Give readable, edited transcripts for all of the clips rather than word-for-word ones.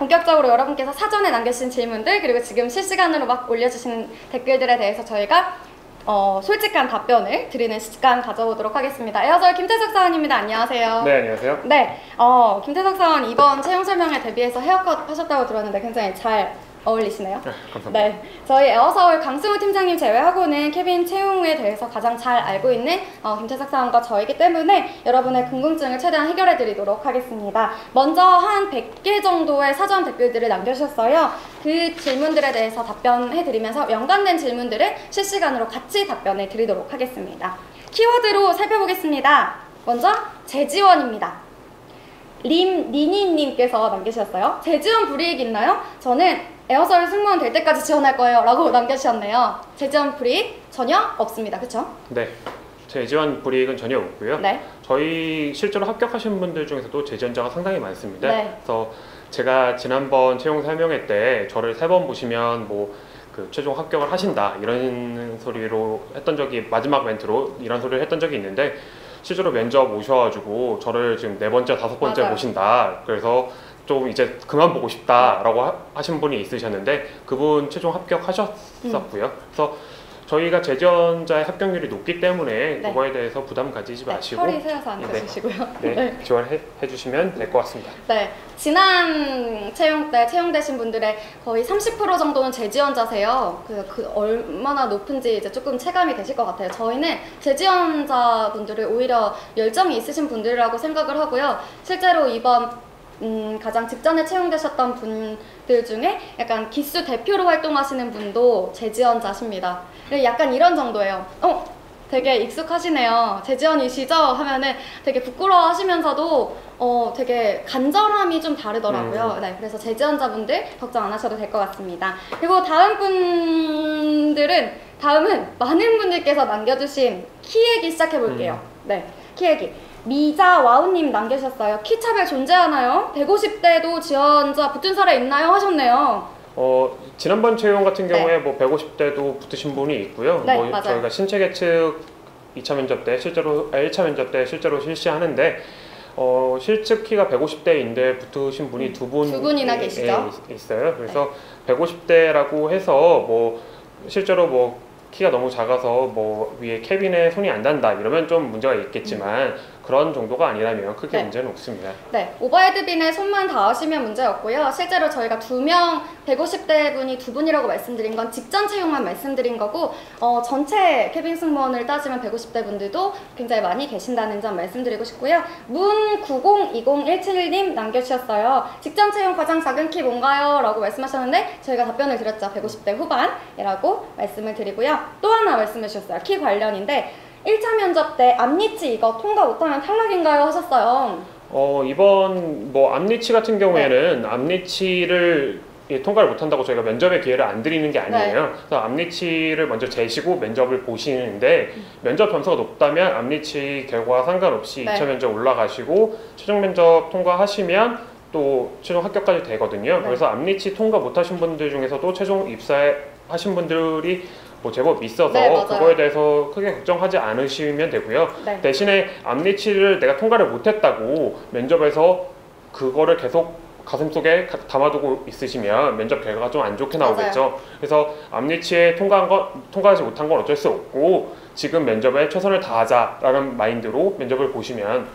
본격적으로 여러분께서 사전에 남겨주신 질문들 그리고 지금 실시간으로 막 올려주신 댓글들에 대해서 저희가 솔직한 답변을 드리는 시간 가져보도록 하겠습니다. 에어서울 김태석 사원입니다. 안녕하세요. 네, 안녕하세요. 네, 김태석 사원 이번 채용 설명회 대비해서 헤어컷 하셨다고 들었는데 굉장히 잘 어울리시네요. 네, 감사합니다. 네, 저희 에어서울 강승우 팀장님 제외하고는 캐빈 채용에 대해서 가장 잘 알고 있는 김태석 사원과 저이기 때문에 여러분의 궁금증을 최대한 해결해 드리도록 하겠습니다. 먼저 한 100개 정도의 사전 댓글들을 남겨주셨어요. 그 질문들에 대해서 답변해 드리면서 연관된 질문들을 실시간으로 같이 답변해 드리도록 하겠습니다. 키워드로 살펴보겠습니다. 먼저 재지원입니다. 리니님께서 남기셨어요. 재지원 불이익 있나요? 저는 에어서울 승무원 될 때까지 지원할 거예요 라고 남겨주셨네요. 재지원 불이익 전혀 없습니다. 그쵸? 네, 재지원 불이익은 전혀 없고요. 네. 저희 실제로 합격하신 분들 중에서도 재지원자가 상당히 많습니다. 네. 그래서 제가 지난번 채용 설명회 때 저를 3번 보시면 그 최종 합격을 하신다 이런 소리로 했던 적이, 마지막 멘트로 이런 소리를 했던 적이 있는데, 실제로 면접 오셔가지고 저를 지금 4번째, 5번째 맞아요. 보신다, 그래서 좀 이제 그만 보고 싶다라고 하신 분이 있으셨는데 그분 최종 합격하셨었고요. 그래서 저희가 재지원자의 합격률이 높기 때문에 네. 그거에 대해서 부담 가지지 마시고 허리 세워서 앉아주시고요. 네, 지원해 주시면 될 것 같습니다. 네, 지난 채용 때 채용되신 분들의 거의 30% 정도는 재지원자세요. 그 얼마나 높은지 이제 조금 체감이 되실 것 같아요. 저희는 재지원자 분들을 오히려 열정이 있으신 분들이라고 생각을 하고요. 실제로 이번 가장 직전에 채용되셨던 분들 중에 약간 기수 대표로 활동하시는 분도 재지원자십니다. 약간 이런 정도예요. 되게 익숙하시네요. 재지원이시죠? 하면은 되게 부끄러워하시면서도 되게 간절함이 좀 다르더라고요. 네, 그래서 재지원자분들 걱정 안 하셔도 될 것 같습니다. 그리고 다음은 많은 분들께서 남겨주신 키 얘기 시작해 볼게요. 네, 키 얘기. 미자와우님 남겨주셨어요. 키 차별 존재하나요? 150대도 지원자 붙은 사례 있나요? 하셨네요. 지난번 채용 같은 경우에 네. 뭐 150대도 붙으신 분이 있고요. 네, 뭐 맞아요. 저희가 신체 계측 2차 면접 때 1차 면접 때 실제로 실시하는데 실측 키가 150대인데 붙으신 분이 두 분이나 계시죠? 있어요. 그래서 150대라고 해서 뭐 실제로 뭐 키가 너무 작아서 뭐 위에 캐빈에 손이 안 닿는다 이러면 좀 문제가 있겠지만 그런 정도가 아니라면 크게 네. 문제는 없습니다. 네, 오버헤드빈에 손만 닿으시면 문제였고요. 실제로 저희가 2명, 150대 분이 2분이라고 말씀드린 건 직전 채용만 말씀드린 거고, 전체 캐빈 승무원을 따지면 150대 분들도 굉장히 많이 계신다는 점 말씀드리고 싶고요. 문902017님 남겨주셨어요. 직전 채용 가장 작은 키 뭔가요? 라고 말씀하셨는데 저희가 답변을 드렸죠. 150대 후반이라고 말씀을 드리고요. 또 하나 말씀해 주셨어요. 키 관련인데 1차 면접 때 앞니치 이거 통과 못하면 탈락인가요? 하셨어요. 이번 뭐 앞니치 같은 경우에는 앞니치를 통과를 못한다고 저희가 면접의 기회를 안 드리는 게 아니에요. 그래서 앞니치를 먼저 재시고 면접을 보시는데 면접 점수가 높다면 앞니치 결과와 상관없이 2차 면접 올라가시고 최종 면접 통과하시면 또 최종 합격까지 되거든요. 그래서 앞니치 통과 못하신 분들 중에서도 최종 입사하신 분들이 뭐 제법 있어서 그거에 대해서 크게 걱정하지 않으시면 되고요. 대신에 앞니치를 내가 통과를 못했다고 면접에서 그거를 계속 가슴속에 담아두고 있으시면 면접 결과가 좀 안 좋게 나오겠죠. 그래서 앞니치에 통과하지 못한 건 어쩔 수 없고 지금 면접에 최선을 다하자라는 마인드로 면접을 보시면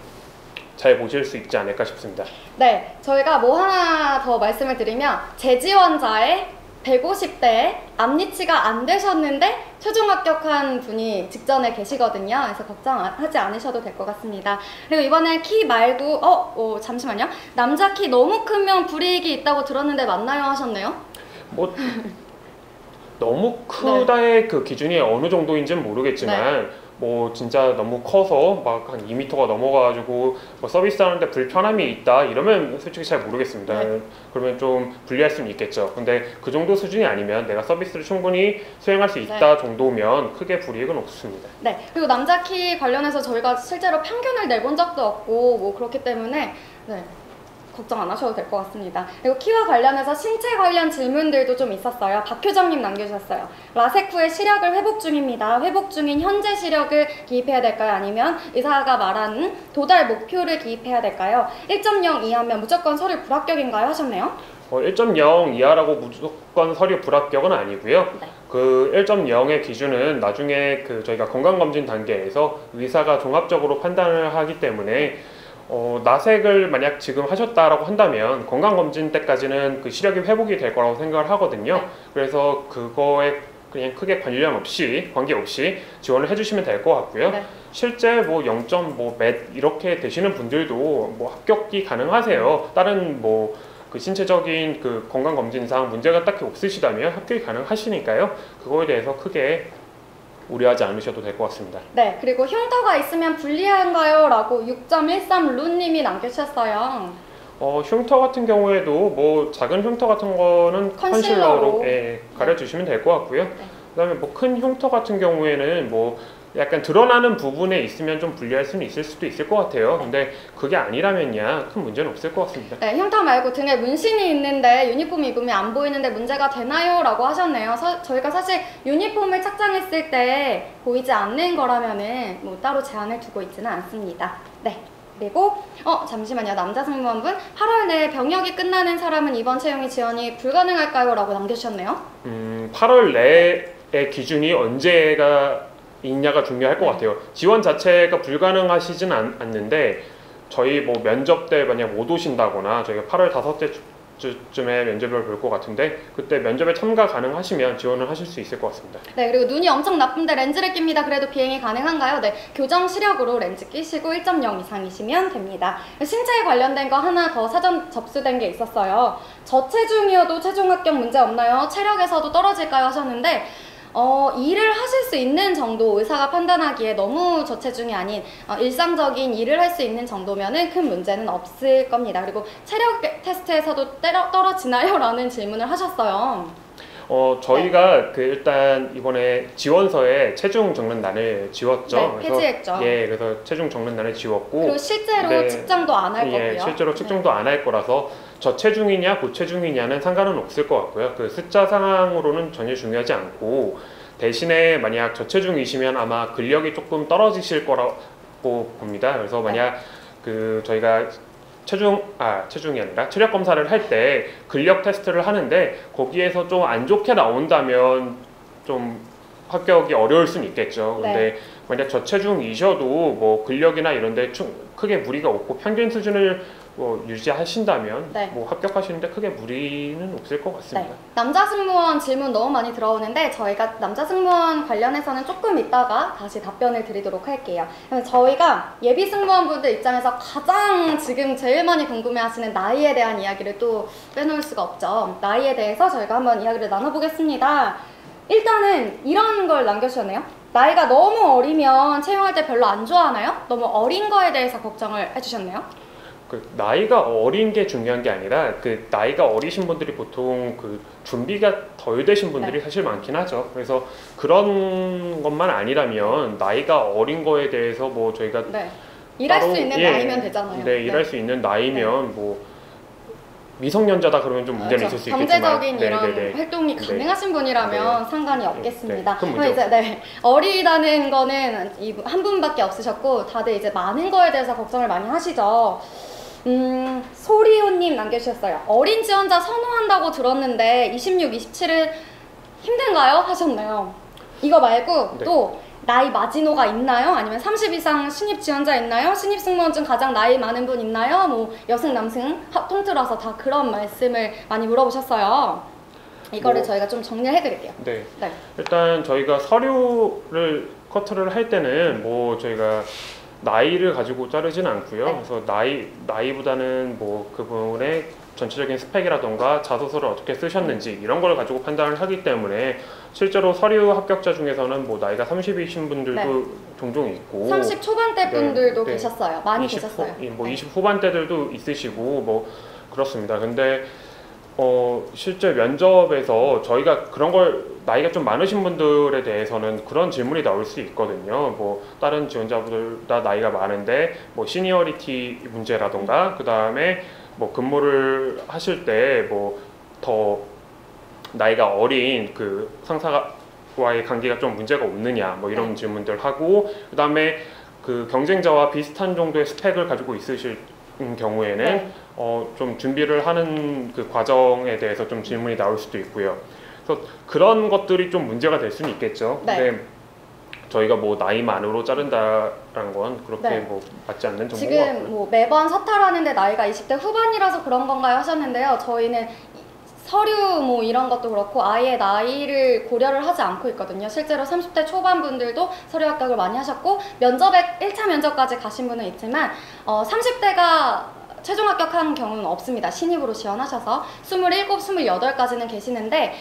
잘 보실 수 있지 않을까 싶습니다. 네, 저희가 뭐 하나 더 말씀을 드리면 재지원자의 150대에 앞니치가 안 되셨는데 최종 합격한 분이 직전에 계시거든요. 그래서 걱정하지 않으셔도 될 것 같습니다. 그리고 이번에 키 말고 잠시만요. 남자 키 너무 크면 불이익이 있다고 들었는데 맞나요? 하셨네요. 뭐 너무 크다의 그 기준이 어느 정도인지는 모르겠지만 뭐 진짜 너무 커서 막 한 2m가 넘어가가지고 뭐 서비스하는데 불편함이 있다 이러면 솔직히 잘 모르겠습니다. 그러면 좀 불리할 수는 있겠죠. 근데 그 정도 수준이 아니면 내가 서비스를 충분히 수행할 수 있다 정도면 크게 불이익은 없습니다. 네, 그리고 남자 키 관련해서 저희가 실제로 편견을 내본 적도 없고 뭐 그렇기 때문에 걱정 안 하셔도 될 것 같습니다. 그리고 키와 관련해서 신체 관련 질문들도 좀 있었어요. 박효정님 남겨주셨어요. 라섹 후에 시력을 회복 중입니다. 회복 중인 현재 시력을 기입해야 될까요? 아니면 의사가 말하는 도달 목표를 기입해야 될까요? 1.0 이하면 무조건 서류 불합격인가요? 하셨네요. 1.0 이하라고 무조건 서류 불합격은 아니고요. 네. 그 1.0의 기준은 나중에 그 저희가 건강검진 단계에서 의사가 종합적으로 판단을 하기 때문에 나색을 만약 지금 하셨다라고 한다면 건강검진 때까지는 그 시력이 회복이 될 거라고 생각을 하거든요. 네. 그래서 그거에 그냥 크게 관계없이 지원을 해주시면 될 것 같고요. 네. 실제 뭐 0.5몇 이렇게 되시는 분들도 뭐 합격이 가능하세요. 다른 뭐 그 신체적인 그 건강검진상 문제가 딱히 없으시다면 합격이 가능하시니까요. 그거에 대해서 크게 우려하지 않으셔도 될 것 같습니다. 네, 그리고 흉터가 있으면 불리한가요? 라고 6.13루님이 남겨주셨어요. 흉터 같은 경우에도 뭐 작은 흉터 같은 거는 컨실러로 가려주시면 될 것 같고요. 네. 그다음에 뭐 큰 흉터 같은 경우에는 뭐 약간 드러나는 부분에 있으면 좀 불리할 수는 있을 수도 있을 것 같아요. 근데 그게 아니라면야 큰 문제는 없을 것 같습니다. 네, 흉터 말고 등에 문신이 있는데 유니폼 입으면 안 보이는데 문제가 되나요? 라고 하셨네요. 저희가 사실 유니폼을 착장했을 때 보이지 않는 거라면은 뭐 따로 제한을 두고 있지는 않습니다. 네. 그리고 잠시만요. 남자 승무원분 8월 내에 병역이 끝나는 사람은 이번 채용이 지원이 불가능할까요? 라고 남겨주셨네요. 8월 내의 기준이 언제가 있냐가 중요할 것 같아요. 지원 자체가 불가능하시진 않는데 저희 뭐 면접 때 만약 못 오신다거나 저희가 8월 5일쯤에 면접을 볼 것 같은데 그때 면접에 참가 가능하시면 지원을 하실 수 있을 것 같습니다. 네, 그리고 눈이 엄청 나쁜데 렌즈를 낍니다. 그래도 비행이 가능한가요? 네, 교정 시력으로 렌즈 끼시고 1.0 이상이시면 됩니다. 신체에 관련된 거 하나 더 사전 접수된 게 있었어요. 저체중이어도 최종 합격 문제 없나요? 체력에서도 떨어질까요? 하셨는데 일을 하실 수 있는 정도, 의사가 판단하기에 너무 저체중이 아닌 일상적인 일을 할 수 있는 정도면은 큰 문제는 없을 겁니다. 그리고 체력 테스트에서도 떨어지나요? 라는 질문을 하셨어요. 저희가 그 일단 이번에 지원서에 체중 적는란을 지웠죠. 네, 폐지했죠. 그래서 체중 적는란을 지웠고 그리고 실제로 측정도 안 할 거고요. 실제로 측정도 안 할 거라서 저체중이냐 고체중이냐는 상관은 없을 것 같고요. 그 숫자 상으로는 전혀 중요하지 않고 대신에 만약 저체중이시면 아마 근력이 조금 떨어지실 거라고 봅니다. 그래서 만약 그 저희가 체중이 아니라 체력 검사를 할 때 근력 테스트를 하는데 거기에서 좀 안 좋게 나온다면 좀 합격이 어려울 수는 있겠죠. 근데 만약 저체중이셔도 뭐 근력이나 이런데 크게 무리가 없고 평균 수준을 유지하신다면 뭐 합격하시는데 크게 무리는 없을 것 같습니다. 네. 남자 승무원 질문 너무 많이 들어오는데 저희가 남자 승무원 관련해서는 조금 이따가 다시 답변을 드리도록 할게요. 저희가 예비 승무원분들 입장에서 가장 지금 제일 많이 궁금해하시는 나이에 대한 이야기를 또 빼놓을 수가 없죠. 나이에 대해서 저희가 한번 이야기를 나눠보겠습니다. 일단은 이런 걸 남겨주셨네요. 나이가 너무 어리면 채용할 때 별로 안 좋아하나요? 너무 어린 거에 대해서 걱정을 해주셨네요. 그 나이가 어린 게 중요한 게 아니라 그 나이가 어리신 분들이 보통 그 준비가 덜 되신 분들이 사실 많긴 하죠. 그래서 그런 것만 아니라면 나이가 어린 거에 대해서 뭐 저희가 일할 수 있는 나이면 되잖아요. 일할 수 있는 나이면 뭐 미성년자다 그러면 좀 문제는 있을 수 있겠지만 경제적인 이런 활동이 가능하신 분이라면 상관이 없겠습니다. 그럼 이제 어리다는 거는 한 분밖에 없으셨고 다들 이제 많은 거에 대해서 걱정을 많이 하시죠. 소리호님 남겨주셨어요. 어린 지원자 선호한다고 들었는데 26, 27은 힘든가요? 하셨네요. 이거 말고 또 나이 마지노가 있나요? 아니면 30 이상 신입 지원자 있나요? 신입 승무원 중 가장 나이 많은 분 있나요? 뭐 여승 남승 통틀어서 다 그런 말씀을 많이 물어보셨어요. 이거를 저희가 좀 정리를 해드릴게요. 일단 저희가 서류를 커트를 할 때는 뭐 저희가 나이를 가지고 자르진 않고요. 그래서 나이보다는 뭐 그분의 전체적인 스펙이라던가 자소서를 어떻게 쓰셨는지 이런 걸 가지고 판단을 하기 때문에 실제로 서류 합격자 중에서는 뭐 나이가 30이신 분들도 종종 있고 30 초반대 분들도 계셨어요. 많이 계셨어요. 뭐 20 후반대들도 있으시고 뭐 그렇습니다. 근데 실제 면접에서 저희가 그런 걸 나이가 좀 많으신 분들에 대해서는 그런 질문이 나올 수 있거든요. 뭐 다른 지원자분들보다 나이가 많은데 뭐 시니어리티 문제라던가 그 다음에 뭐 근무를 하실 때 뭐 더 나이가 어린 그 상사와의 관계가 좀 문제가 없느냐 뭐 이런 질문들 하고 그 다음에 그 경쟁자와 비슷한 정도의 스펙을 가지고 있으신 경우에는 네. 좀 준비를 하는 그 과정에 대해서 좀 질문이 나올 수도 있고요. 그래서 그런 것들이 좀 문제가 될 수는 있겠죠. 네. 근데 저희가 뭐 나이만으로 자른다라는 건 그렇게 네. 뭐 맞지 않는 정보인 것 지금 같고요. 뭐 매번 서탈하는데 나이가 20대 후반이라서 그런 건가요 하셨는데요. 저희는 서류 뭐 이런 것도 그렇고 아예 나이를 고려를 하지 않고 있거든요. 실제로 30대 초반 분들도 서류 합격을 많이 하셨고 면접에 1차 면접까지 가신 분은 있지만 30대가 최종 합격한 경우는 없습니다. 신입으로 지원하셔서 27, 28까지는 계시는데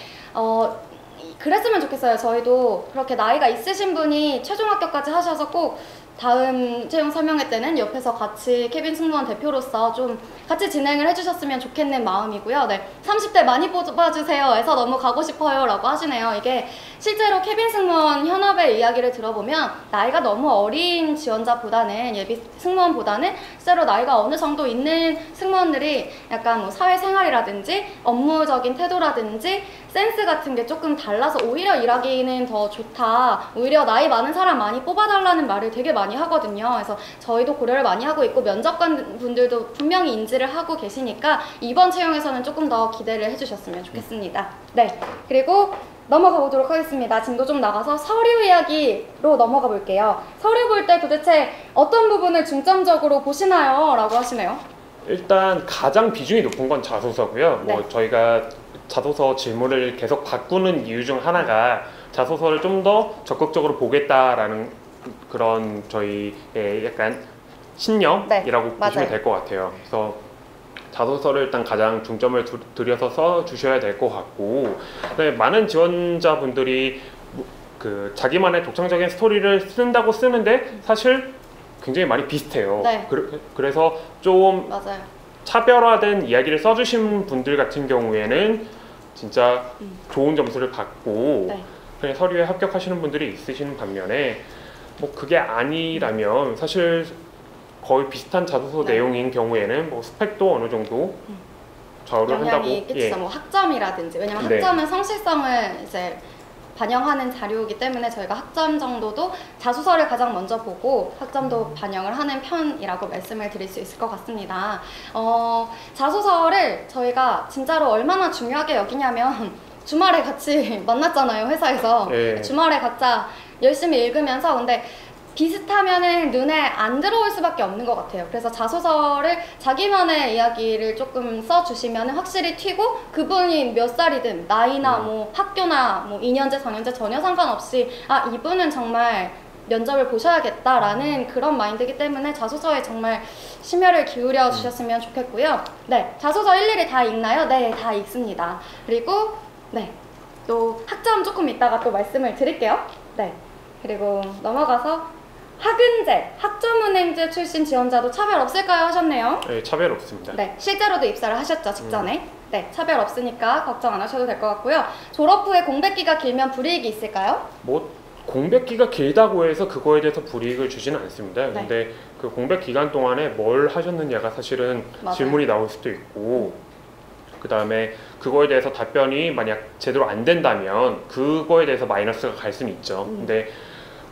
그랬으면 좋겠어요. 저희도 그렇게 나이가 있으신 분이 최종 합격까지 하셔서 꼭 다음 채용 설명회 때는 옆에서 같이 케빈 승무원 대표로서 좀 같이 진행을 해주셨으면 좋겠는 마음이고요. 네, 30대 많이 뽑아주세요 해서 너무 가고 싶어요 라고 하시네요. 이게 실제로 케빈 승무원 현업의 이야기를 들어보면 나이가 너무 어린 지원자보다는 예비 승무원보다는 실제로 나이가 어느 정도 있는 승무원들이 약간 뭐 사회생활이라든지 업무적인 태도라든지 센스 같은 게 조금 달라서 오히려 일하기는 더 좋다. 오히려 나이 많은 사람 많이 뽑아달라는 말을 되게 많이 하거든요. 그래서 저희도 고려를 많이 하고 있고 면접관 분들도 분명히 인지를 하고 계시니까 이번 채용에서는 조금 더 기대를 해주셨으면 좋겠습니다. 네, 그리고 넘어가 보도록 하겠습니다. 진도 좀 나가서 서류 이야기로 넘어가 볼게요. 서류 볼 때 도대체 어떤 부분을 중점적으로 보시나요? 라고 하시네요. 일단 가장 비중이 높은 건 자소서고요. 네. 뭐 저희가 자소서 질문을 계속 바꾸는 이유 중 하나가 자소서를 좀 더 적극적으로 보겠다라는 그런 저희의 약간 신념이라고 네, 보시면 맞아요. 될 것 같아요. 그래서 자소서를 일단 가장 중점을 들여서 써 주셔야 될 것 같고, 네, 많은 지원자분들이 그 자기만의 독창적인 스토리를 쓴다고 쓰는데 사실 굉장히 많이 비슷해요. 네. 그래서 좀 맞아요. 차별화된 이야기를 써주신 분들 같은 경우에는 진짜 좋은 점수를 받고 네. 그냥 서류에 합격하시는 분들이 있으신 반면에 뭐 그게 아니라면 사실 거의 비슷한 자소서 네. 내용인 경우에는 뭐 스펙도 어느 정도 좌우를 한다고. 영향이 있겠죠. 뭐 학점이라든지 왜냐면 네. 학점은 성실성을 이제 반영하는 자료이기 때문에 저희가 학점 정도도 자소서를 가장 먼저 보고 학점도 반영을 하는 편이라고 말씀을 드릴 수 있을 것 같습니다. 자소서를 저희가 진짜로 얼마나 중요하게 여기냐면 주말에 같이 만났잖아요, 회사에서. 네. 주말에 각자 열심히 읽으면서 근데 비슷하면은 눈에 안 들어올 수밖에 없는 것 같아요. 그래서 자소서를 자기만의 이야기를 조금 써주시면 확실히 튀고 그분이 몇 살이든 나이나 뭐 학교나 뭐 2년제, 4년제 전혀 상관없이 아 이분은 정말 면접을 보셔야겠다라는 그런 마인드이기 때문에 자소서에 정말 심혈을 기울여 주셨으면 좋겠고요. 네, 자소서 일일이 다 읽나요? 네, 다 읽습니다. 그리고 네, 또 학점 조금 이따가 또 말씀을 드릴게요. 네, 그리고 넘어가서 학은제, 학점은행제 출신 지원자도 차별 없을까요? 하셨네요. 네, 차별 없습니다. 네, 실제로도 입사를 하셨죠, 직전에. 네, 차별 없으니까 걱정 안 하셔도 될 것 같고요. 졸업 후에 공백기가 길면 불이익이 있을까요? 뭐 공백기가 길다고 해서 그거에 대해서 불이익을 주지는 않습니다. 네. 근데 그 공백 기간 동안에 뭘 하셨느냐가 사실은 맞아요. 질문이 나올 수도 있고, 그 다음에 그거에 대해서 답변이 만약 제대로 안 된다면 그거에 대해서 마이너스가 갈 수는 있죠. 근데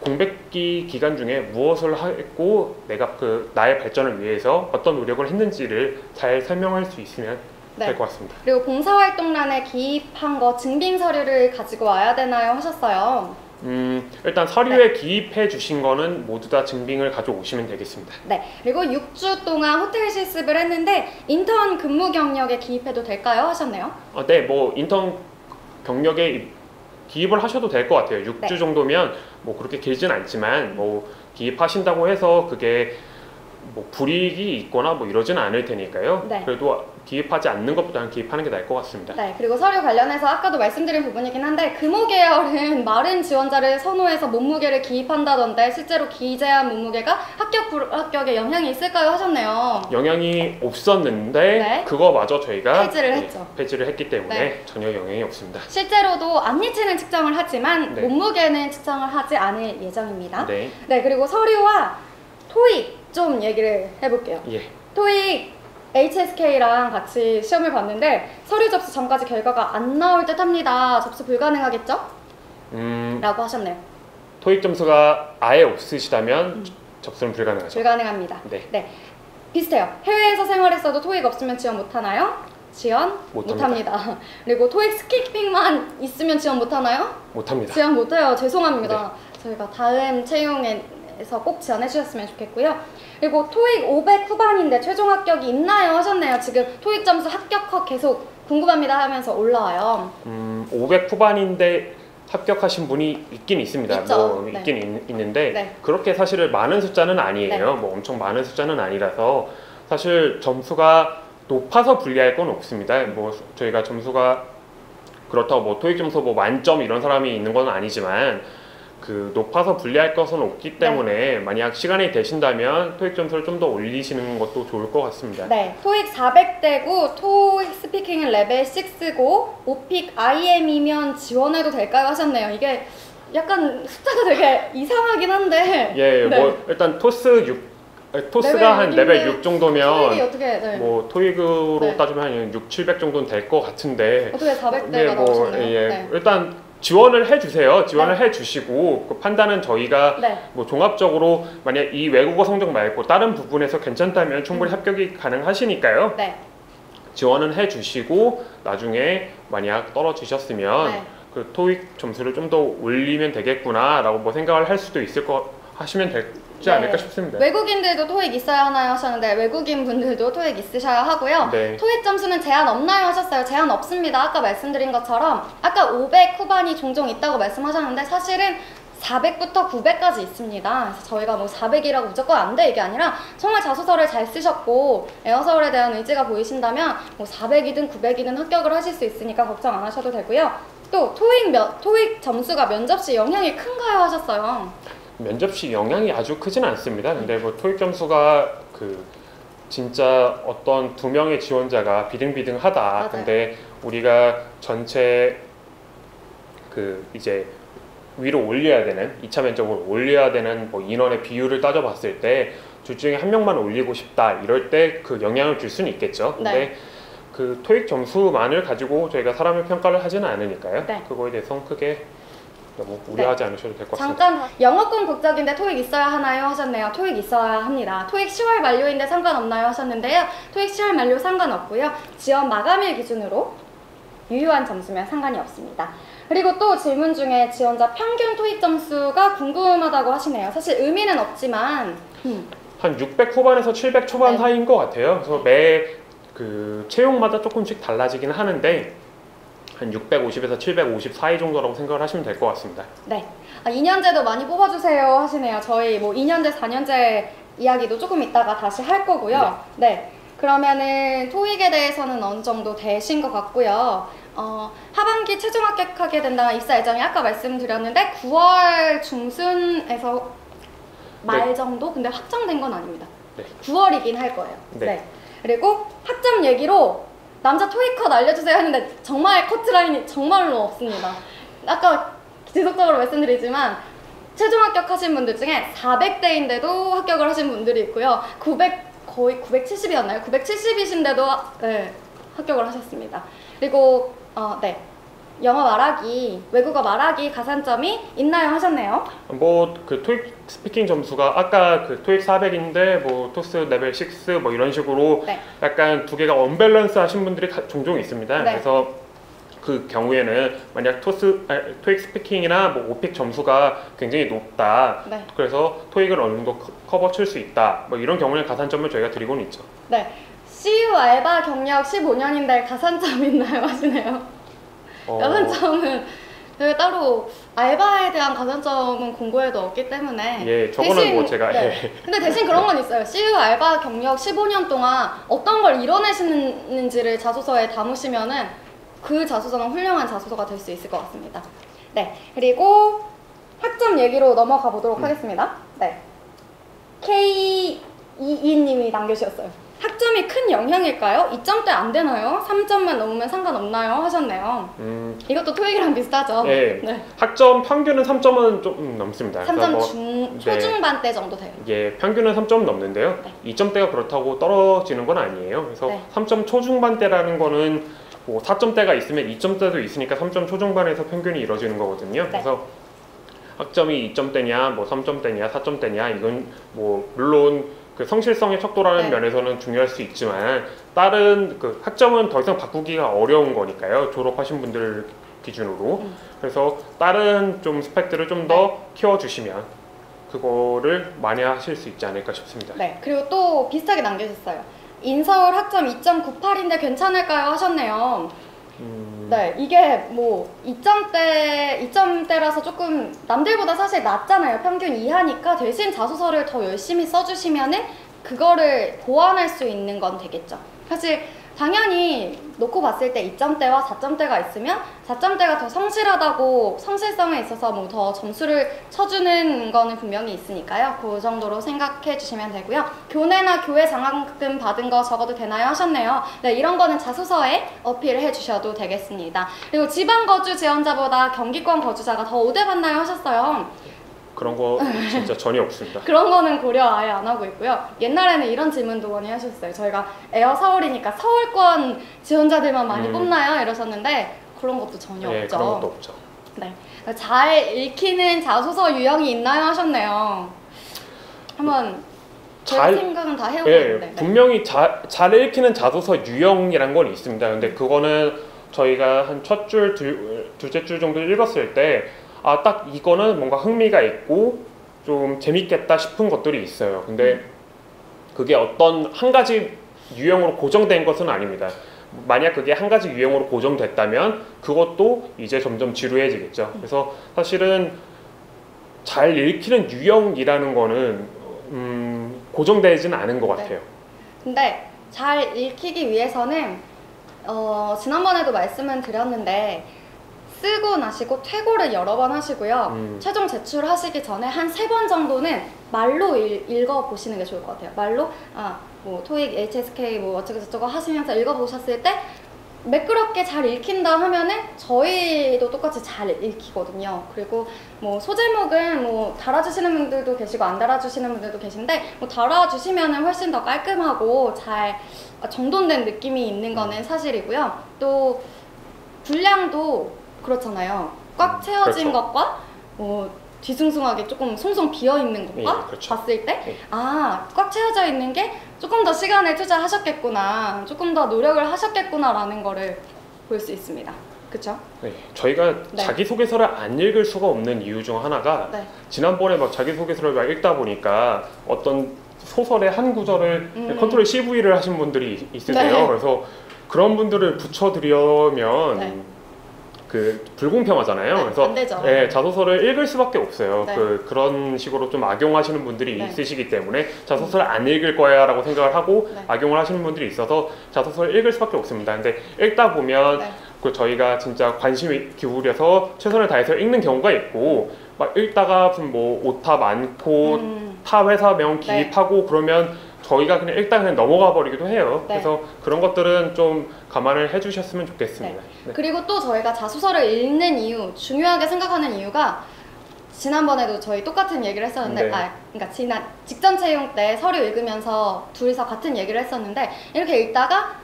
공백기 기간 중에 무엇을 했고 내가 그 나의 발전을 위해서 어떤 노력을 했는지를 잘 설명할 수 있으면 네. 될 것 같습니다. 그리고 봉사활동란에 기입한 거 증빙 서류를 가지고 와야 되나요? 하셨어요. 일단 서류에 기입해 주신 거는 모두 다 증빙을 가져오시면 되겠습니다. 네, 그리고 6주 동안 호텔 실습을 했는데 인턴 근무 경력에 기입해도 될까요? 하셨네요. 네, 뭐 인턴 경력에 기입을 하셔도 될 것 같아요. 6주 네. 정도면 뭐 그렇게 길진 않지만 뭐 기입하신다고 해서 그게 뭐 불이익이 있거나 뭐 이러지는 않을 테니까요. 네. 그래도 기입하지 않는 것보다는 기입하는 게 나을 것 같습니다. 네, 그리고 서류 관련해서 아까도 말씀드린 부분이긴 한데 금호 계열은 마른 지원자를 선호해서 몸무게를 기입한다던데 실제로 기재한 몸무게가 합격 불합격에 영향이 있을까요? 하셨네요. 영향이 없었는데 네. 그거마저 저희가 폐지를 했죠. 폐지를 했기 때문에 네. 전혀 영향이 없습니다. 실제로도 앞니치는 측정을 하지만 네. 몸무게는 측정을 하지 않을 예정입니다. 네. 네, 그리고 서류와 토익 좀 얘기를 해볼게요. 예. 토익 HSK랑 같이 시험을 봤는데 서류 접수 전까지 결과가 안 나올 듯 합니다. 접수 불가능하겠죠? 라고 하셨네요. 토익 점수가 아예 없으시다면 접수는 불가능하죠. 불가능합니다. 네. 비슷해요. 해외에서 생활했어도 토익 없으면 지원 못하나요? 지원 못합니다. 그리고 토익 스키핑만 있으면 지원 못하나요? 못합니다. 지원 못해요. 죄송합니다. 저희가 다음 채용에서 꼭 지원해 주셨으면 좋겠고요. 그리고 토익 500 후반인데 최종 합격이 있나요? 하셨네요. 지금 토익 점수 합격허 계속 궁금합니다 하면서 올라와요. 500 후반인데 합격하신 분이 있긴 있습니다. 있죠. 뭐 네. 있긴 있는데 네. 그렇게 사실 많은 숫자는 아니에요. 네. 뭐 엄청 많은 숫자는 아니라서 사실 점수가 높아서 불리할 건 없습니다. 뭐 저희가 점수가 그렇다고 뭐 토익 점수 뭐 만점 이런 사람이 있는 건 아니지만 그 높아서 불리할 것은 없기 때문에 만약 시간이 되신다면 토익 점수를 좀 더 올리시는 것도 좋을 것 같습니다. 네, 토익 400대고 토익 스피킹은 레벨 6고 오픽 IM이면 지원해도 될까요? 하셨네요. 이게 약간 숫자가 되게 이상하긴 한데 예, 네. 뭐 일단 토스가 레벨 한 레벨 6인데 6 정도면 토익이 어떻게 뭐 토익으로 네. 따지면 한 6, 700 정도는 될 것 같은데 어떻게 400대가 네, 뭐, 나오셨나요? 예, 네. 일단 지원을 해주세요. 지원을 네. 해주시고 그 판단은 저희가 네. 뭐 종합적으로 만약 이 외국어 성적 말고 다른 부분에서 괜찮다면 충분히 합격이 가능하시니까요. 네. 지원은 해주시고 나중에 만약 떨어지셨으면 네. 그 토익 점수를 좀 더 올리면 되겠구나라고 뭐 생각을 할 수도 있을 거 하시면 되지 네. 않을까 싶습니다. 외국인들도 토익 있어야 하나요? 하셨는데 외국인 분들도 토익 있으셔야 하고요. 네. 토익 점수는 제한 없나요? 하셨어요. 제한 없습니다. 아까 말씀드린 것처럼 아까 500 후반이 종종 있다고 말씀하셨는데 사실은 400부터 900까지 있습니다. 그래서 저희가 뭐 400이라고 무조건 안 돼 이게 아니라 정말 자소서를 잘 쓰셨고 에어서울에 대한 의지가 보이신다면 뭐 400이든 900이든 합격을 하실 수 있으니까 걱정 안 하셔도 되고요. 또 토익 점수가 면접 시 영향이 큰가요? 하셨어요. 면접 시 영향이 아주 크진 않습니다. 근데 뭐 토익 점수가 그 진짜 어떤 두 명의 지원자가 비등비등하다. 맞아요. 근데 우리가 전체 그 이제 위로 올려야 되는 2차 면접으로 올려야 되는 뭐 인원의 비율을 따져봤을 때 둘 중에 한 명만 올리고 싶다 이럴 때 그 영향을 줄 수는 있겠죠. 근데 네. 그 토익 점수만을 가지고 저희가 사람을 평가를 하지는 않으니까요. 네. 그거에 대해서는 크게 너무 우려하지 않으셔도 될 것 같습니다. 잠깐 영어권 국적인데 토익 있어야 하나요? 하셨네요. 토익 있어야 합니다. 토익 10월 만료인데 상관없나요? 하셨는데요. 토익 10월 만료 상관없고요. 지원 마감일 기준으로 유효한 점수면 상관이 없습니다. 그리고 또 질문 중에 지원자 평균 토익 점수가 궁금하다고 하시네요. 사실 의미는 없지만 한 600 후반에서 700 초반 네. 사이인 것 같아요. 그래서 매 그 채용마다 조금씩 달라지긴 하는데 한 650에서 750 사이 정도라고 생각을 하시면 될 것 같습니다. 네. 2년제도 많이 뽑아주세요 하시네요. 저희 뭐 2년제, 4년제 이야기도 조금 이따가 다시 할 거고요. 네. 그러면은 토익에 대해서는 어느 정도 되신 것 같고요. 하반기 최종 합격하게 된다면 입사 예정이 아까 말씀드렸는데 9월 중순에서 말 정도? 근데 확정된 건 아닙니다. 네. 9월이긴 할 거예요. 네. 네. 그리고 학점 얘기로 남자 토익 컷 알려주세요 했는데 정말 커트라인이 정말로 없습니다. 아까 지속적으로 말씀드리지만 최종 합격하신 분들 중에 400대인데도 합격을 하신 분들이 있고요. 900 거의 970이었나요? 970이신데도 네, 합격을 하셨습니다. 그리고 네. 영어 말하기, 외국어 말하기 가산점이 있나요? 하셨네요. 뭐 그 토익 스피킹 점수가 아까 그 토익 400인데 뭐 토스 레벨 6 뭐 이런 식으로 네. 약간 두 개가 언밸런스 하신 분들이 종종 있습니다. 네. 그래서 그 경우에는 만약 토익 스피킹이나 뭐 오픽 점수가 굉장히 높다. 네. 그래서 토익을 어느 정도 커버 칠 수 있다. 뭐 이런 경우에는 가산점을 저희가 드리고는 있죠. 네. CU 알바 경력 15년인데 가산점 있나요? 하시네요. 가산점은 저희가 따로 알바에 대한 가산점은 공고에도 없기 때문에 예, 저거는 뭐 제가 네. 근데 대신 그런 건 있어요. CU 알바 경력 15년 동안 어떤 걸 이뤄내시는지를 자소서에 담으시면은 그 자소서는 훌륭한 자소서가 될 수 있을 것 같습니다. 네, 그리고 학점 얘기로 넘어가 보도록 하겠습니다. 네, K22님이 남겨주셨어요. 학점이 큰 영향일까요? 2점대 안 되나요? 3점만 넘으면 상관없나요? 하셨네요. 이것도 토익이랑 비슷하죠? 예, 네. 학점 평균은 3점은 좀 넘습니다. 3점 뭐, 초중반대 정도 돼요. 예, 평균은 3점 넘는데요. 네. 2점대가 그렇다고 떨어지는 건 아니에요. 그래서 네. 3점 초중반대라는 거는 뭐 4점대가 있으면 2점대도 있으니까 3점 초중반에서 평균이 이루어지는 거거든요. 네. 그래서 학점이 2점대냐, 뭐 3점대냐, 4점대냐 이건 뭐 물론 그 성실성의 척도라는 네. 면에서는 중요할 수 있지만 다른 그 학점은 더 이상 바꾸기가 어려운 거니까요. 졸업하신 분들 기준으로. 그래서 다른 좀 스펙들을 좀 더 키워주시면 그거를 만회하실 수 있지 않을까 싶습니다. 네, 그리고 또 비슷하게 남겨주셨어요. 인서울 학점 2.98인데 괜찮을까요? 하셨네요. 네, 이게 뭐 2점대라서 조금 남들보다 사실 낮잖아요. 평균 이하니까 대신 자소서를 더 열심히 써주시면은 그거를 보완할 수 있는 건 되겠죠. 사실 당연히 놓고 봤을 때 2점대와 4점대가 있으면 4점대가 더 성실하다고 성실성에 있어서 뭐 더 점수를 쳐주는 거는 분명히 있으니까요. 그 정도로 생각해 주시면 되고요. 교내나 교회 장학금 받은 거 적어도 되나요? 하셨네요. 네, 이런 거는 자소서에 어필을 해 주셔도 되겠습니다. 그리고 지방 거주 지원자보다 경기권 거주자가 더 우대받나요? 하셨어요. 그런 거 진짜 전혀 없습니다. 그런 거는 고려 아예 안 하고 있고요. 옛날에는 이런 질문도 많이 하셨어요. 저희가 에어 서울이니까 서울권 지원자들만 많이 뽑나요? 이러셨는데 그런 것도 전혀 네, 없죠. 그런 것도 없죠. 네, 잘 읽히는 자소서 유형이 있나요? 하셨네요. 한번 제 생각은 다 해오고 있는데. 네. 분명히 잘 읽히는 자소서 유형이란 건 있습니다. 근데 그거는 저희가 한 첫 줄, 둘째 줄 정도 읽었을 때 아, 딱 이거는 뭔가 흥미가 있고 좀 재밌겠다 싶은 것들이 있어요. 근데 그게 어떤 한 가지 유형으로 고정된 것은 아닙니다. 만약 그게 한 가지 유형으로 고정됐다면 그것도 이제 점점 지루해지겠죠. 그래서 사실은 잘 읽히는 유형이라는 거는 고정되지는 않은 것 같아요. 근데 잘 읽히기 위해서는 지난번에도 말씀을 드렸는데 쓰고 나시고 퇴고를 여러 번 하시고요. 최종 제출하시기 전에 한 3번 정도는 말로 읽어보시는 게 좋을 것 같아요. 말로 뭐 토익, HSK 뭐 어쩌고 저쩌고 하시면서 읽어보셨을 때 매끄럽게 잘 읽힌다 하면은 저희도 똑같이 잘 읽히거든요. 그리고 뭐 소제목은 뭐 달아주시는 분들도 계시고 안 달아주시는 분들도 계신데 뭐 달아주시면은 훨씬 더 깔끔하고 잘 정돈된 느낌이 있는 거는 사실이고요. 또 분량도 그렇잖아요. 꽉 채워진 그렇죠. 것과 뭐 뒤숭숭하게 조금 송송 비어있는 것과 그렇죠. 봤을 때 꽉 채워져 있는 게 조금 더 시간을 투자하셨겠구나, 조금 더 노력을 하셨겠구나 라는 거를 볼 수 있습니다. 그쵸? 네, 저희가 네. 자기소개서를 안 읽을 수가 없는 이유 중 하나가 네. 지난번에 막 자기소개서를 막 읽다 보니까 어떤 소설의 한 구절을 컨트롤 CV를 하신 분들이 있으세요. 네. 그래서 그런 분들을 붙여드리면 네. 그 불공평하잖아요. 네, 그래서 안 되죠. 자소서를 읽을 수밖에 없어요. 네. 그런 식으로 좀 악용하시는 분들이 네. 있으시기 때문에 자소서를 안 읽을 거야라고 생각을 하고 네. 악용을 하시는 분들이 있어서 자소서를 읽을 수밖에 없습니다. 근데 읽다 보면 네. 그 저희가 진짜 관심 기울여서 최선을 다해서 읽는 경우가 있고 막 읽다가 무슨 뭐 오타 많고 타 회사명 기입하고 그러면 저희가 그냥 일단 그냥 넘어가 버리기도 해요. 네. 그래서 그런 것들은 좀 감안을 해주셨으면 좋겠습니다. 네. 그리고 또 저희가 자소서를 읽는 이유, 중요하게 생각하는 이유가 지난번에도 저희 똑같은 얘기를 했었는데 네. 그러니까 직전 채용 때 서류 읽으면서 둘이서 같은 얘기를 했었는데 이렇게 읽다가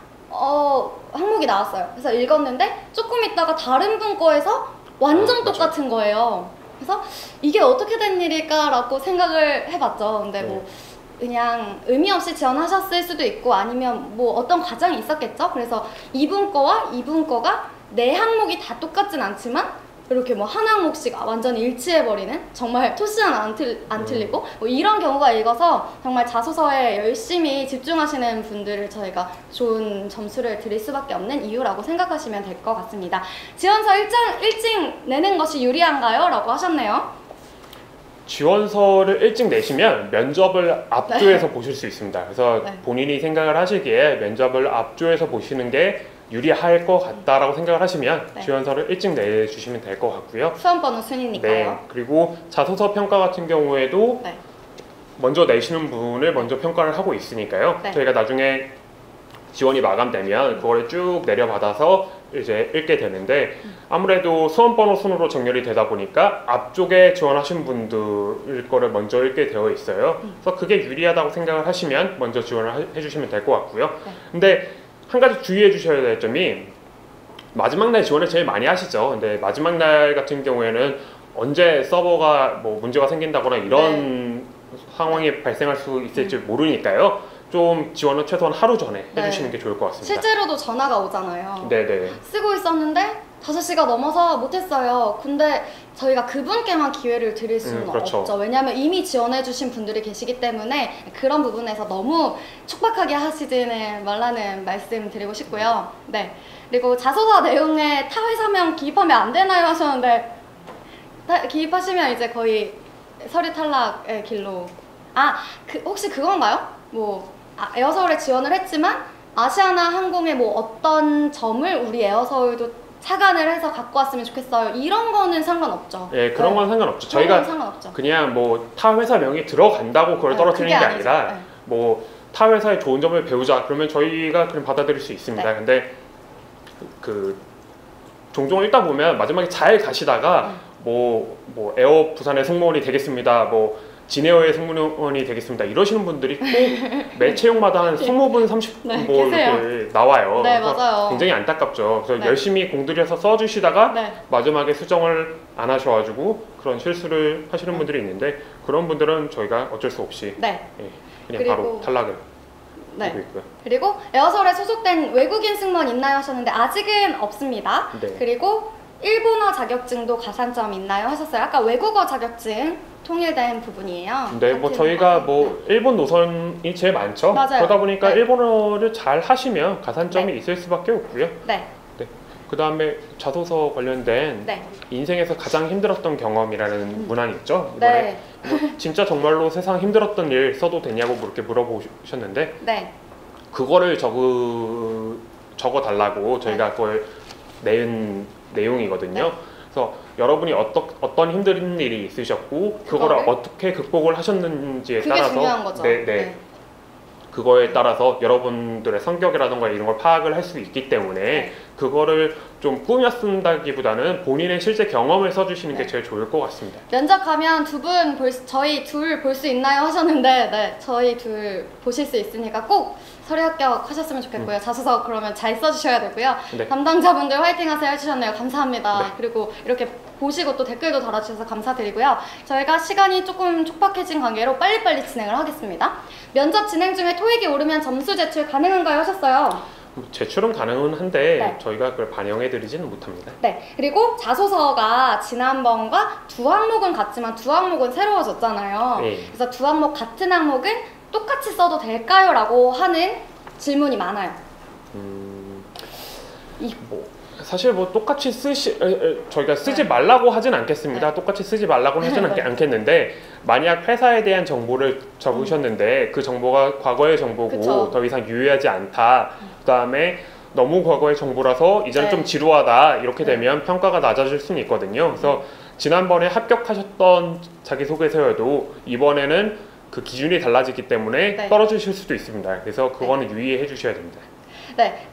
항목이 나왔어요. 그래서 읽었는데 조금 있다가 다른 분 거에서 완전 똑같은 거예요. 그래서 이게 어떻게 된 일일까라고 생각을 해봤죠. 근데 뭐 그냥 의미 없이 지원하셨을 수도 있고 아니면 뭐 어떤 과정이 있었겠죠. 그래서 이분 거와 이분 거가 네 항목이 다 똑같진 않지만 이렇게 뭐 한 항목씩 완전히 일치해버리는, 정말 토시 하나 안 틀리고 뭐 이런 경우가 있어서 정말 자소서에 열심히 집중하시는 분들을 저희가 좋은 점수를 드릴 수밖에 없는 이유라고 생각하시면 될 것 같습니다. 지원서 일찍 내는 것이 유리한가요? 라고 하셨네요. 지원서를 일찍 내시면 면접을 앞조에서 보실 수 있습니다. 그래서 본인이 생각을 하시기에 면접을 앞조에서 보시는 게 유리할 것 같다라고 생각을 하시면 지원서를 일찍 내주시면 될 것 같고요. 수험번호 순이니까요. 네. 그리고 자소서 평가 같은 경우에도 먼저 내시는 분을 먼저 평가를 하고 있으니까요. 저희가 나중에 지원이 마감되면 그거를 쭉 내려받아서 이제 읽게 되는데 아무래도 수험번호 순으로 정렬이 되다 보니까 앞쪽에 지원하신 분들 거를 먼저 읽게 되어 있어요. 그래서 그게 유리하다고 생각을 하시면 먼저 지원을 해주시면 될 것 같고요. 근데 한 가지 주의해 주셔야 될 점이 마지막 날 지원을 제일 많이 하시죠. 근데 마지막 날 같은 경우에는 언제 서버가 뭐 문제가 생긴다거나 이런 상황이 발생할 수 있을지 모르니까요. 좀 지원은 최소한 하루 전에 네. 해주시는 게 좋을 것 같습니다. 실제로도 전화가 오잖아요. 네네. 쓰고 있었는데 5시가 넘어서 못했어요. 근데 저희가 그분께만 기회를 드릴 수는 그렇죠. 없죠. 왜냐하면 이미 지원해주신 분들이 계시기 때문에 그런 부분에서 너무 촉박하게 하시지는 말라는 말씀 드리고 싶고요. 네. 그리고 자소서 내용에 타 회사명 기입하면 안 되나요 하셨는데 기입하시면 이제 거의 서류 탈락의 길로. 혹시 그건가요? 에어서울에 지원을 했지만 아시아나 항공의 어떤 점을 우리 에어서울도 착안을 해서 갖고 왔으면 좋겠어요. 이런 거는 상관없죠. 네, 그런 네. 건 상관없죠. 그런 저희가 건 상관없죠. 그냥 타 회사 명이 들어간다고 그걸 네, 떨어뜨리는 게 그게 아니죠. 아니라 네. 타 회사의 좋은 점을 배우자 그러면 저희가 그럼 받아들일 수 있습니다. 네. 근데 종종 읽다 보면 마지막에 잘 가시다가 에어 부산의 승무원이 되겠습니다. 진에어의 승무원이 되겠습니다. 이러시는 분들이 꼭 매 채용마다 한 20분, 30분 네, 이렇게 나와요. 네, 그래서 맞아요. 굉장히 안타깝죠. 그래서 네. 열심히 공들여서 써주시다가 네. 마지막에 수정을 안 하셔가지고 그런 실수를 하시는 분들이 있는데 그런 분들은 저희가 어쩔 수 없이 네. 그냥 그리고- 바로 탈락을 네. 하고 있고요. 그리고 에어서울에 소속된 외국인 승무원 있나요 하셨는데 아직은 없습니다. 네. 그리고 일본어 자격증도 가산점 있나요 하셨어요. 아까 외국어 자격증 통일된 부분이에요. 네, 같은 저희가 부분. 일본 노선이 제일 많죠. 맞아요. 그러다 보니까 네. 일본어를 잘 하시면 가산점이 네. 있을 수밖에 없고요. 네. 그 다음에 자소서 관련된 네. 인생에서 가장 힘들었던 경험이라는 문항이 있죠. 이번에 네. 진짜 정말로 세상 힘들었던 일 써도 되냐고 이렇게 물어보셨는데 네. 그거를 적어 달라고 저희가 그걸 낸 내용이거든요. 네. 그래서 여러분이 어떤 힘든 일이 있으셨고 그거를 그거를? 어떻게 극복을 하셨는지에 그게 따라서 중요한 거죠. 네. 그거에 따라서 여러분들의 성격이라던가 이런 걸 파악을 할 수 있기 때문에 네. 그거를 좀 꾸며 쓴다기보다는 본인의 실제 경험을 써주시는 게 네. 제일 좋을 것 같습니다. 면접 가면 저희 둘 볼 수 있나요 하셨는데 네, 저희 둘 보실 수 있으니까 꼭 서류 합격하셨으면 좋겠고요. 자소서 그러면 잘 써주셔야 되고요. 네. 담당자분들 화이팅 하세요 해주셨네요. 감사합니다. 네. 그리고 이렇게 보시고 또 댓글도 달아주셔서 감사드리고요. 저희가 시간이 조금 촉박해진 관계로 빨리빨리 진행을 하겠습니다. 면접 진행 중에 토익이 오르면 점수 제출 가능한가요 하셨어요. 제출은 가능은 한데 네. 저희가 그걸 반영해드리지는 못합니다. 네. 그리고 자소서가 지난번과 두 항목은 같지만 두 항목은 새로워졌잖아요. 네. 그래서 두 항목 같은 항목은 똑같이 써도 될까요? 라고 하는 질문이 많아요. 사실 똑같이 저희가 쓰지 말라고 하진 않겠습니다. 네. 똑같이 쓰지 말라고는 하진 네. 않겠는데 만약 회사에 대한 정보를 적으셨는데 그 정보가 과거의 정보고 그쵸. 더 이상 유효하지 않다. 그 다음에 너무 과거의 정보라서 이제는 네. 좀 지루하다. 이렇게 네. 되면 평가가 낮아질 수는 있거든요. 그래서 지난번에 합격하셨던 자기소개서여도 이번에는 그 기준이 달라지기 때문에 네. 떨어지실 수도 있습니다. 그래서 그거는 유의해 주셔야 됩니다. 네,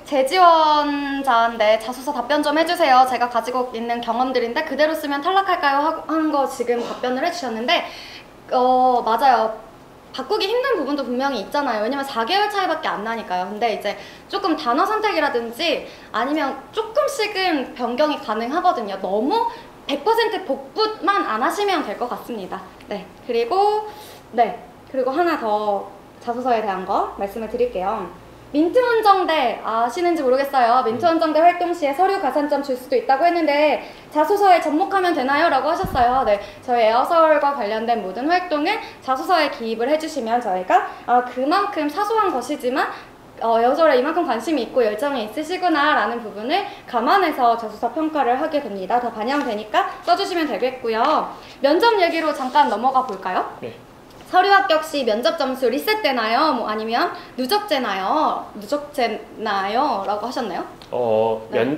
재지원자인데 자소서 답변 좀 해주세요. 제가 가지고 있는 경험들인데 그대로 쓰면 탈락할까요? 하는 거 지금 답변을 해주셨는데 맞아요. 바꾸기 힘든 부분도 분명히 있잖아요. 왜냐면 4개월 차이밖에 안 나니까요. 근데 이제 조금 단어 선택이라든지 아니면 조금씩은 변경이 가능하거든요. 너무 100% 복붙만 안 하시면 될 것 같습니다. 네, 그리고 하나 더 자소서에 대한 거 말씀을 드릴게요. 민트원정대 아시는지 모르겠어요. 민트원정대 활동 시에 서류 가산점 줄 수도 있다고 했는데 자소서에 접목하면 되나요? 라고 하셨어요. 네, 저희 에어서울과 관련된 모든 활동을 자소서에 기입을 해주시면 저희가 그만큼 사소한 것이지만 에어서울에 이만큼 관심이 있고 열정이 있으시구나 라는 부분을 감안해서 자소서 평가를 하게 됩니다. 다 반영되니까 써주시면 되겠고요. 면접 얘기로 잠깐 넘어가 볼까요? 네. 서류 합격 시 면접 점수 리셋되나요? 아니면 누적되나요? 라고 하셨나요? 네.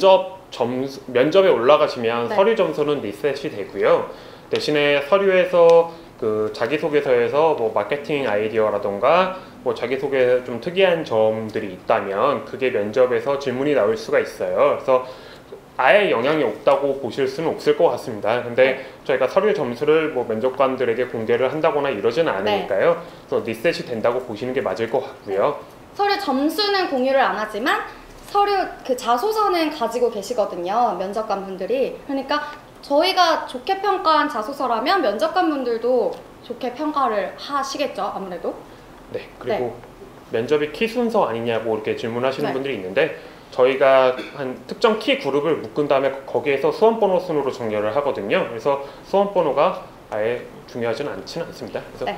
면접에 올라가시면 네. 서류 점수는 리셋이 되고요. 대신에 서류에서 그 자기소개서에서 마케팅 아이디어라던가 자기소개 좀 특이한 점들이 있다면 그게 면접에서 질문이 나올 수가 있어요. 그래서 아예 영향이 없다고 보실 수는 없을 것 같습니다. 근데 저희가 서류 점수를 면접관들에게 공개를 한다거나 이러지는 않으니까요. 그래서 리셋이 된다고 보시는 게 맞을 것 같고요. 서류 점수는 공유를 안 하지만 서류 자소서는 가지고 계시거든요. 면접관 분들이. 그러니까 저희가 좋게 평가한 자소서라면 면접관 분들도 좋게 평가를 하시겠죠, 아무래도. 네, 그리고 면접이 키 순서 아니냐고 이렇게 질문하시는 네. 분들이 있는데 저희가 한 특정 키 그룹을 묶은 다음에 거기에서 수험번호 순으로 정렬을 하거든요. 그래서 수험번호가 아예 중요하지는 않지는 않습니다. 그래서 네.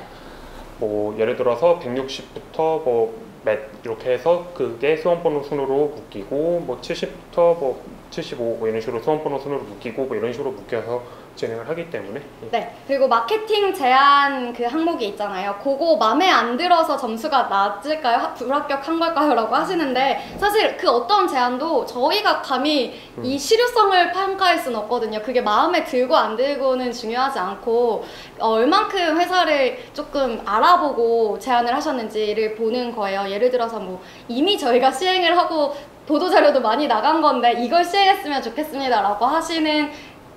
뭐 예를 들어서 160부터 뭐 몇 이렇게 해서 그게 수험번호 순으로 묶이고 뭐 70부터 뭐 75 뭐 이런 식으로 수험번호 순으로 묶이고 뭐 이런 식으로 묶여서 진행을 하기 때문에 네. 그리고 마케팅 제한 그 항목이 있잖아요. 그거 마음에 안 들어서 점수가 낮을까요? 불합격한 걸까요? 라고 하시는데 사실 그 어떤 제한도 저희가 감히 이 실효성을 평가할 수는 없거든요. 그게 마음에 들고 안 들고는 중요하지 않고 얼만큼 회사를 조금 알아보고 제안을 하셨는지를 보는 거예요. 예를 들어서 뭐 이미 저희가 시행을 하고 보도자료도 많이 나간 건데 이걸 시행했으면 좋겠습니다 라고 하시는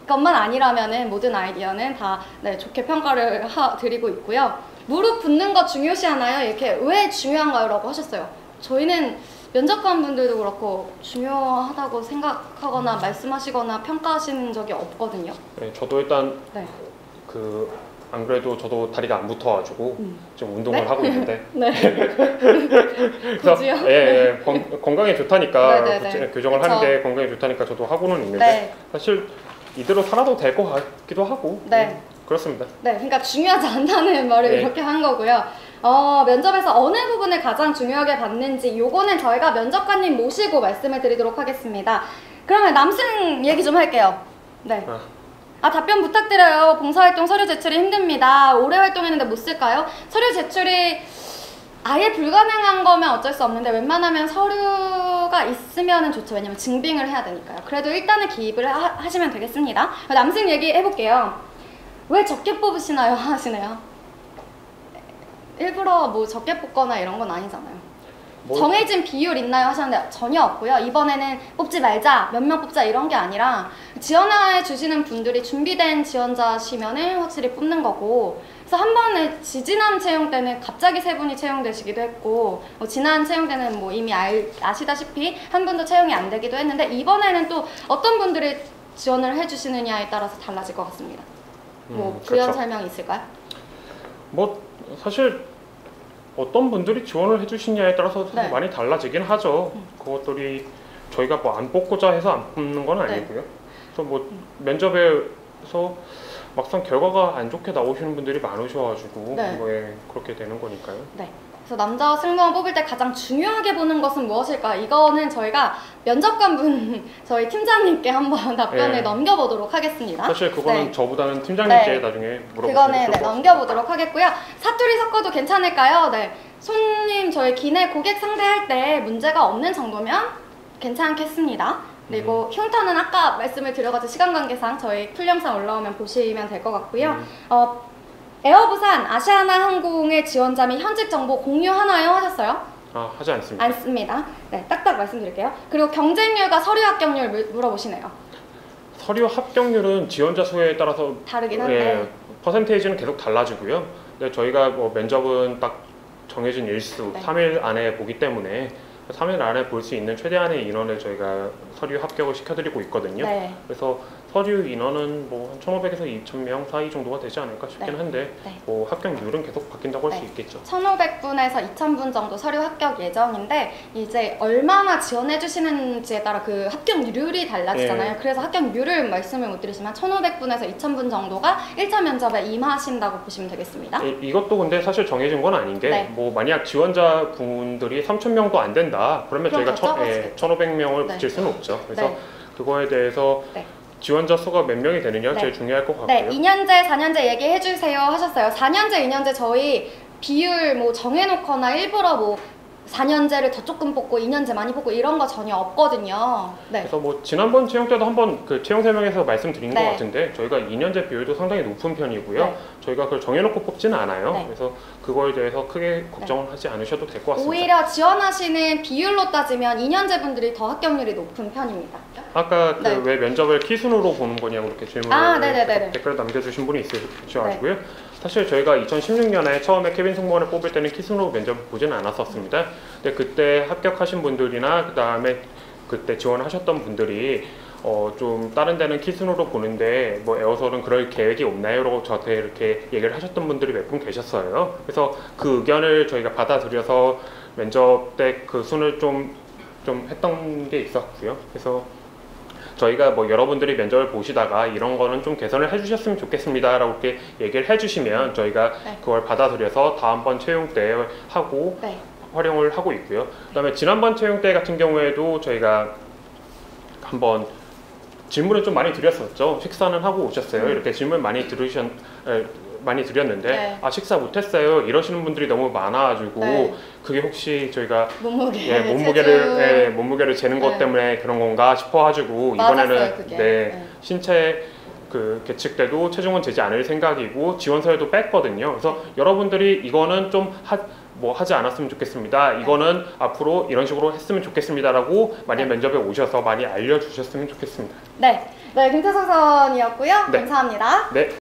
것만 아니라면은 모든 아이디어는 다 네, 좋게 평가를 드리고 있고요. 무릎 붓는 거 중요시하나요? 이렇게 왜 중요한가요? 라고 하셨어요. 저희는 면접관 분들도 그렇고 중요하다고 생각하거나 말씀하시거나 평가하시는 적이 없거든요. 네, 저도 일단 네. 안 그래도 저도 다리가 안 붙어가지고 지금 운동을 네? 하고 있는데 네. 그래서 굳이요? 예, 건강에 좋다니까 네네네. 교정을 그쵸. 하는 게 건강에 좋다니까 저도 하고는 있는데 네. 사실 이대로 살아도 될 것 같기도 하고 네. 그렇습니다. 네, 그러니까 중요하지 않다는 말을 네. 이렇게 한 거고요. 면접에서 어느 부분을 가장 중요하게 봤는지 요거는 저희가 면접관님 모시고 말씀을 드리도록 하겠습니다. 그러면 남승 얘기 좀 할게요. 네. 답변 부탁드려요. 봉사활동 서류 제출이 힘듭니다. 오래 활동했는데 못 쓸까요? 서류 제출이 아예 불가능한 거면 어쩔 수 없는데 웬만하면 서류가 있으면 좋죠. 왜냐면 증빙을 해야 되니까요. 그래도 일단은 기입을 하시면 되겠습니다. 남승 얘기 해볼게요. 왜 적게 뽑으시나요? 하시네요. 일부러 뭐 적게 뽑거나 이런 건 아니잖아요. 정해진 비율 있나요? 하셨는데 전혀 없고요. 이번에는 뽑지 말자, 몇 명 뽑자 이런 게 아니라 지원해 주시는 분들이 준비된 지원자시면은 확실히 뽑는 거고, 그래서 한 번에 지난 채용 때는 갑자기 3분이 채용되시기도 했고, 지난 채용 때는 뭐 이미 아시다시피 한 분도 채용이 안 되기도 했는데 이번에는 또 어떤 분들이 지원을 해주시느냐에 따라서 달라질 것 같습니다. 뭐 부연 그렇죠. 설명이 있을까요? 뭐 사실 어떤 분들이 지원을 해주시냐에 따라서 네. 많이 달라지긴 하죠. 그것들이 저희가 뭐 안 뽑고자 해서 안 뽑는 건 아니고요. 그래서 뭐 면접에서 막상 결과가 안 좋게 나오시는 분들이 많으셔가지고 네. 뭐 그렇게 되는 거니까요. 네. 그래서 남자와 승무원 뽑을 때 가장 중요하게 보는 것은 무엇일까? 이거는 저희가 면접관분 저희 팀장님께 한번 답변을 네. 넘겨보도록 하겠습니다. 사실 그거는 네. 저보다는 팀장님께 네. 나중에 물어보시면 그거는 좋을 것 같아요. 넘겨보도록 하겠고요. 사투리 섞어도 괜찮을까요? 네. 손님 저희 기내 고객 상대할 때 문제가 없는 정도면 괜찮겠습니다. 그리고 흉터는 아까 말씀을 드려가지고 시간 관계상 저희 풀 영상 올라오면 보시면 될 것 같고요. 에어부산 아시아나 항공의 지원자 및 현직 정보 공유하나요? 하셨어요? 하지 않습니다. 않습니다. 네, 딱딱 말씀드릴게요. 그리고 경쟁률과 서류 합격률 물어보시네요. 서류 합격률은 지원자 수에 따라서 다르긴 한데. 퍼센테이지는 계속 달라지고요. 근데 저희가 뭐 면접은 딱 정해진 일수 네. 3일 안에 보기 때문에 3일 안에 볼 수 있는 최대한의 인원을 저희가 서류 합격을 시켜드리고 있거든요. 네. 그래서 서류 인원은 뭐 한 1,500에서 2,000명 사이 정도가 되지 않을까 싶긴 네. 한데 네. 뭐 합격률은 계속 바뀐다고 할 수 네. 있겠죠. 1,500분에서 2,000분 정도 서류 합격 예정인데 이제 얼마나 지원해 주시는지에 따라 그 합격률이 달라지잖아요. 네. 그래서 합격률을 말씀을 못 드리지만 1,500분에서 2,000분 정도가 1차 면접에 임하신다고 보시면 되겠습니다. 이것도 근데 사실 정해진 건 아닌 게 네. 뭐 만약 지원자 분들이 3,000명도 안 된다 그러면 그럼 저희가 더 적어지겠죠. 1,500명을 네. 붙일 수는 없죠. 그래서 네. 그거에 대해서 네. 지원자 수가 몇 명이 되느냐가 네. 제일 중요할 것 같고요. 네, 2년제, 4년제 얘기해 주세요 하셨어요. 4년제, 2년제 저희 비율 뭐 정해놓거나 일부러 뭐 4년제를 더 조금 뽑고 2년제 많이 뽑고 이런 거 전혀 없거든요. 네. 그래서 뭐 지난번 채용 때도 한번 그 채용 설명에서 말씀드린 네. 것 같은데 저희가 2년제 비율도 상당히 높은 편이고요. 네. 저희가 그걸 정해놓고 뽑지는 않아요. 네. 그래서 그거에 대해서 크게 걱정을 하지 않으셔도 될 것 같습니다. 오히려 지원하시는 비율로 따지면 2년제 분들이 더 합격률이 높은 편입니다. 아까 그 네. 왜 면접을 키순으로 보는 거냐고 이렇게 질문을 네네네네. 댓글을 남겨주신 분이 있으셔가지고요. 사실 저희가 2016년에 처음에 케빈 승무원을 뽑을 때는 키순으로 면접을 보지는 않았었습니다. 근데 그때 합격하신 분들이나 그 다음에 그때 지원하셨던 분들이 좀 다른 데는 키순으로 보는데 뭐 에어솔은 그럴 계획이 없나요? 라고 저한테 이렇게 얘기를 하셨던 분들이 몇 분 계셨어요. 그래서 그 의견을 저희가 받아들여서 면접 때 그 순을 좀 했던 게 있었고요. 그래서 저희가 뭐 여러분들이 면접을 보시다가 이런 거는 좀 개선을 해주셨으면 좋겠습니다 라고 이렇게 얘기를 해주시면 저희가 네. 그걸 받아들여서 다음번 채용 때 하고 네. 활용을 하고 있고요. 그 다음에 지난번 채용 때 같은 경우에도 저희가 한번 질문을 좀 많이 드렸었죠. 식사는 하고 오셨어요? 이렇게 질문 많이 드렸는데 네. 아 식사 못했어요 이러시는 분들이 너무 많아가지고 네. 그게 혹시 저희가 몸무게, 몸무게를 재는 것 네. 때문에 그런 건가 싶어가지고 맞았어요, 이번에는 그게. 네, 네. 신체 그 계측 때도 체중은 재지 않을 생각이고 지원서에도 뺐거든요. 그래서 여러분들이 이거는 좀 하지 않았으면 좋겠습니다. 이거는 앞으로 이런 식으로 했으면 좋겠습니다라고 많이 네. 면접에 오셔서 많이 알려주셨으면 좋겠습니다. 네, 김태성 사원이었고요. 네. 감사합니다. 네.